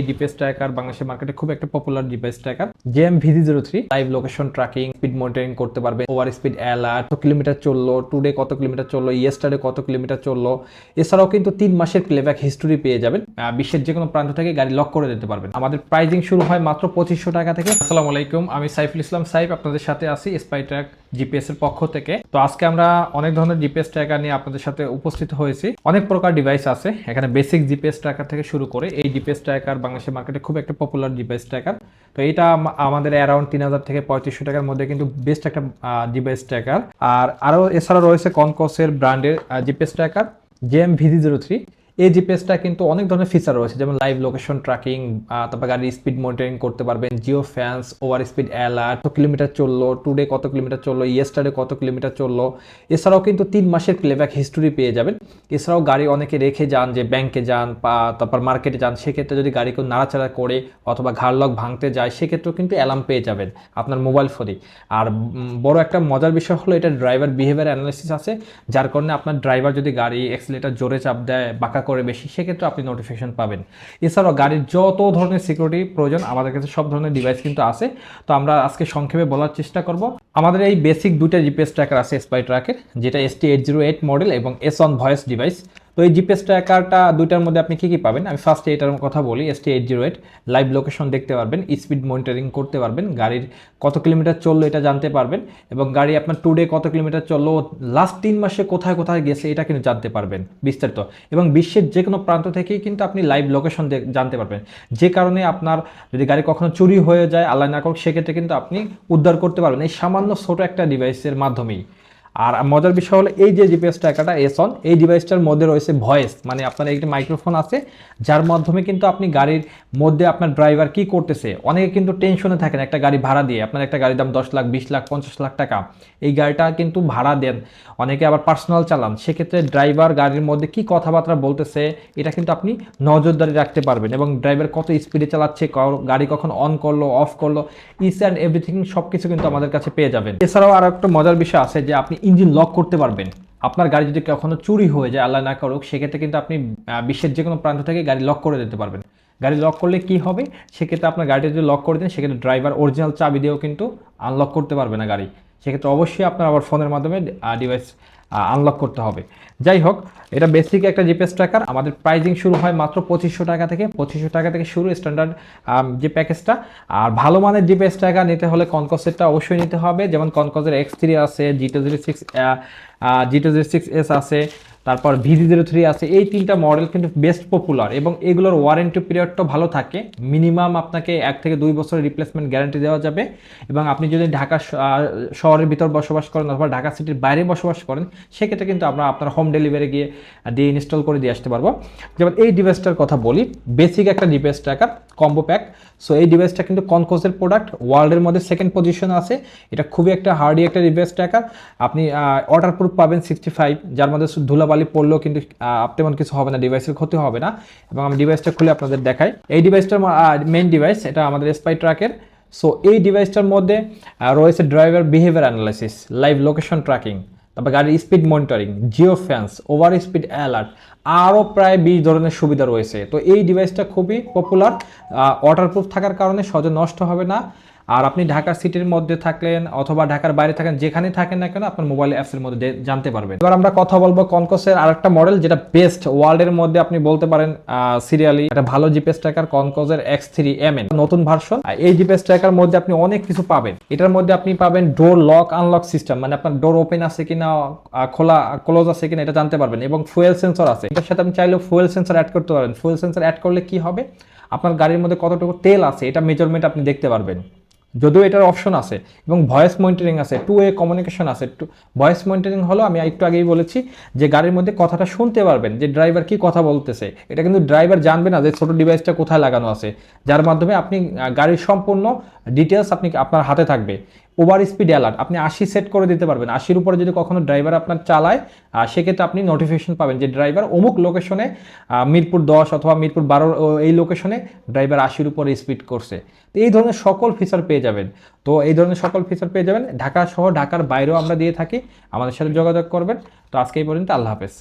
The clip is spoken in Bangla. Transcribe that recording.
জিপিএস ট্র্যাকার বাংলাদেশের মার্কেটে খুব একটা popular GPS tracker JMVZ03 live location tracking, speed monitoring করতে পারবে, ওভার স্পিড অ্যালার্ট, কত কিলোমিটার চললো, টুডে কত কিলোমিটার চললো, ইয়েস্টারডে কত কিলোমিটার চললো। এছাড়াও কিন্তু 3 মাসের প্লেব্যাক হিস্টোরি পেয়ে যাবেন। বিশ্বের যে কোনো প্রান্ত থেকে গাড়ি লক করে দিতে পারবেন। আমাদের প্রাইজিং শুরু হয় মাত্র 2500 টাকা থেকে। আসসালামু আলাইকুম, আমি সাইফুল ইসলাম সাইফ আপনাদের সাথে আছি স্পাইট্রাক জিপিএস এর পক্ষ থেকে। তো আজকে আমরা অনেক ধরনের জিপিএস ট্র্যাকার নিয়ে আপনাদের সাথে উপস্থিত হয়েছি। অনেক প্রকার ডিভাইস আছে এখানে, বেসিক জিপিএস ট্র্যাকার থেকে শুরু করে এই জিপিএস ট্র্যাকার বাংলাদেশের মার্কেটে খুব একটা পপুলার জিপিএস ট্র্যাকার। তো এটা আমাদের অ্যারাউন্ড 3000 থেকে 3500 টাকার মধ্যে কিন্তু বেস্ট একটা জিপিএস ট্র্যাকার। আর আরও এছাড়া রয়েছে কনকসের ব্র্যান্ডের জিপিএস ট্র্যাকার JMVZ03। এই জিপিএসটা কিন্তু অনেক ধরনের ফিচার রয়েছে, যেমন লাইভ লোকেশন ট্র্যাকিং, তারপর গাড়ির স্পিড মনিটরিং করতে পারবেন, Jio fans, over speed alert, কত কিলোমিটার চললো, টুডে কত কিলোমিটার চললো, ইয়েস্টারডে কত কিলোমিটার চললো। এছাড়াও কিন্তু 3 মাসের প্লেব্যাক হিস্টোরি পেয়ে যাবেন। এছাড়াও গাড়ি অনেকে রেখে যান, যে ব্যাংকে যান বা তারপর মার্কেটে যান, সেক্ষেত্রে যদি গাড়ি কেউ নাড়াচাড়া করে অথবা ঘাড় লক ভাঙতে যায়, সেক্ষেত্রেও কিন্তু অ্যালার্ম পেয়ে যাবেন আপনার মোবাইল ফোনে। আর বড় একটা মজার বিষয় হলো এটা ড্রাইভার বিহেভিয়ার অ্যানালাইসিস আছে, যার কারণে আপনার ড্রাইভার যদি গাড়ি অ্যাক্সিলেটার জোরে চাপ দেয়, বাঁকা করে বেশি, সেক্ষেত্রে আপনি নোটিফিকেশন পাবেন। এছাড়াও গাড়ির যত ধরনের সিকিউরিটি প্রয়োজন আমাদের কাছে সব ধরনের ডিভাইস কিন্তু আছে। তো আমরা আজকে সংক্ষেপে বলার চেষ্টা করব। আমাদের এই বেসিক দুইটা জিপিএস ট্র্যাকার আছে স্পাইট্রাকের, যেটা ST808 মডেল এবং S1 ভয়েস ডিভাইস। তো এই জিপিএস ট্র্যাকারটা দুইটার মধ্যে আপনি কি পাবেন, আমি ফার্স্টে এটার কথা বলি। ST808 লাইভ লোকেশন দেখতে পারবেন, স্পিড মনিটরিং করতে পারবেন, গাড়ির কত কিলোমিটার চললো এটা জানতে পারবেন, এবং গাড়ি আপনার টুডে কত কিলোমিটার চললো, লাস্ট 3 মাসে কোথায় কোথায় গেছে এটা কিন্তু জানতে পারবেন বিস্তারিত। এবং বিশ্বের যে কোনো প্রান্ত থেকেই কিন্তু আপনি লাইভ লোকেশন জানতে পারবেন, যে কারণে আপনার যদি গাড়ি কখনো চুরি হয়ে যায়, আল্লাহ না করুক, সেক্ষেত্রে কিন্তু আপনি উদ্ধার করতে পারবেন এই সামান্য ছোট একটা ডিভাইসের মাধ্যমেই। আর মজার বিষয় হলো এই যে জিপিএস ট্র্যাকারটা S1, এই ডিভাইসটার মধ্যে রয়েছে ভয়েস, মানে আপনার একটি মাইক্রোফোন আছে, যার মাধ্যমে কিন্তু আপনি গাড়ির মধ্যে আপনার ড্রাইভার কি করতেছে, অনেকে কিন্তু টেনশনে থাকেন একটা গাড়ি ভাড়া দিয়ে। আপনার একটা গাড়ির দাম 10 লাখ, 20 লাখ, 50 লাখ টাকা, এই গাড়িটা কিন্তু ভাড়া দেন, অনেকে আবার পার্সোনাল চালান, সেক্ষেত্রে ড্রাইভার গাড়ির মধ্যে কি কথাবার্তা বলতেছে এটা কিন্তু আপনি নজরদারি রাখতে পারবেন, এবং ড্রাইভার কত স্পিডে চালাচ্ছে, গাড়ি কখন অন করলো, অফ করলো, ইচ অ্যান্ড এভরিথিং সব কিছু কিন্তু আমাদের কাছে পেয়ে যাবেন। এছাড়াও আর একটা মজার বিষয় আছে যে আপনি ইঞ্জিন লক করতে পারবেন। আপনার গাড়ি যদি কখনো চুরি হয়ে যায়, আল্লাহ না করুক, সেক্ষেত্রে কিন্তু আপনি বিশ্বের যে কোনো প্রান্ত থেকে গাড়ি লক করে দিতে পারবেন। গাড়ি লক করলে কি হবে, সেক্ষেত্রে আপনার গাড়িটা যদি লক করে দেন, সেক্ষেত্রে ড্রাইভার অরিজিনাল চাবি দিয়েও কিন্তু আনলক করতে পারবে না গাড়ি। সেক্ষেত্রে অবশ্যই আপনার আবার ফোনের মাধ্যমে ডিভাইস আনলক করতে হবে। যাই হোক, এটা বেসিক একটা জিপিএস ট্র্যাকার। আমাদের প্রাইজিং শুরু হয় মাত্র 2500 টাকা থেকে। 2500 টাকা থেকে শুরু স্ট্যান্ডার্ড যে প্যাকেজটা। আর ভালো মানের জিপিএস ট্র্যাকার নিতে হলে কনকসেরটা অবশ্যই নিতে হবে, যেমন কনকসের X3 আছে, G206S আছে, তারপর VZ03 আছে। এই 3টা মডেল কিন্তু বেস্ট পপুলার, এবং এগুলোর ওয়ারেন্টি পিরিয়ডটা ভালো থাকে। মিনিমাম আপনাকে 1 থেকে 2 বছরের রিপ্লেসমেন্ট গ্যারান্টি দেওয়া যাবে। এবং আপনি যদি ঢাকা শহরের ভিতর বসবাস করেন অথবা ঢাকা সিটির বাইরে বসবাস করেন, সেক্ষেত্রে কিন্তু আমরা আপনার হোম ডেলিভারি গিয়ে দিয়ে ইনস্টল করে দিয়ে আসতে পারবো। যেমন এই ডিভাইসটার কথা বলি, বেসিক একটা GPS tracker combo pack. So এই ডিভাইসটা কিন্তু কনকসের প্রোডাক্ট, ওয়ার্ল্ডের মধ্যে সেকেন্ড পজিশনে আছে। এটা খুবই একটা হার্ডি একটা ডিভাইস ট্র্যাকার। আপনি ওয়াটারপ্রুফ পাবেন 65, যার মধ্যে ধুলাবালি পড়লেও কিন্তু তেমন কিছু হবে না, ডিভাইসের ক্ষতি হবে না। এবং আমি ডিভাইসটা খুলে আপনাদের দেখাই। এই ডিভাইসটার মেইন ডিভাইস, এটা আমাদের স্পাইট্রাকের। সো এই ডিভাইসটার মধ্যে রয়েছে driver behaviour analysis, live location tracking, তারপর গাড়ির speed monitoring, Jio fans, over speed alert, আরও প্রায় 20 ধরনের সুবিধা রয়েছে। তো এই ডিভাইসটা খুবই পপুলার, ওয়াটারপ্রুফ থাকার কারণে সহজে নষ্ট হবে না। আর আপনি ঢাকা সিটির মধ্যে থাকলেন অথবা ঢাকার বাইরে থাকেন, যেখানে থাকেন না কেন, আপনার মোবাইল অ্যাপসের মধ্যে জানতে পারবেন। এবার আমরা কথা বলবো কনকসের আরেকটা মডেল, যেটা বেস্ট ওয়ার্ল্ডের মধ্যে আপনি বলতে পারেন সিরিয়ালি একটা ভালো জিপিএস ট্র্যাকার, কনকসের X3MN নতুন ভার্সন। এই জিপিএস ট্র্যাকার মধ্যে আপনি অনেক কিছু পাবেন। এটার মধ্যে আপনি পাবেন ডোর লক আনলক সিস্টেম, মানে আপনার ডোর ওপেন আছে কিনা, ক্লোজ আছে কিনা এটা জানতে পারবেন, এবং ফুয়েল সেন্সর আছে। এটার সাথে আপনি চাইলেও ফুয়েল সেন্সর অ্যাড করতে পারবেন। ফুয়েল সেন্সর অ্যাড করলে কি হবে, আপনার গাড়ির মধ্যে কতটুকু তেল আছে এটা মেজারমেন্ট আপনি দেখতে পারবেন, যদিও এটার অপশন আছে। এবং ভয়েস মনিটরিং আছে, 2 ওয়ে কমিউনিকেশন আছে। ভয়েস মনিটরিং হলো, আমি একটু আগেই বলেছি, যে গাড়ির মধ্যে কথাটা শুনতে পারবেন, যে ড্রাইভার কি কথা বলতেছে। এটা কিন্তু ড্রাইভার জানবে না যে ছোট ডিভাইসটা কোথায় লাগানো আছে, যার মাধ্যমে আপনি গাড়ির সম্পূর্ণ ডিটেলস আপনার হাতে থাকবে। ওভার স্পিড অ্যালার্ট আপনি 80 সেট করে দিতে পারবেন। 80-র উপরে যদি কখনো ড্রাইভার আপনার চালায়, সেক্ষেত্রে আপনি নোটিফিকেশন পাবেন যে ড্রাইভার অমুক লোকেশনে, মিরপুর 10 অথবা মিরপুর 12 এই লোকেশনে ড্রাইভার 80-র উপরে স্পিড করছে। তো এই ধরনের সকল ফিচার পেয়ে যাবেন। তো এই ধরনের সকল ফিচার পেয়ে যাবেন ঢাকা সহ ঢাকার বাইরেও আমরা দিয়ে থাকি। আমাদের সাথে যোগাযোগ করবেন। তো আজকে এই পর্যন্ত, আল্লাহ হাফেজ।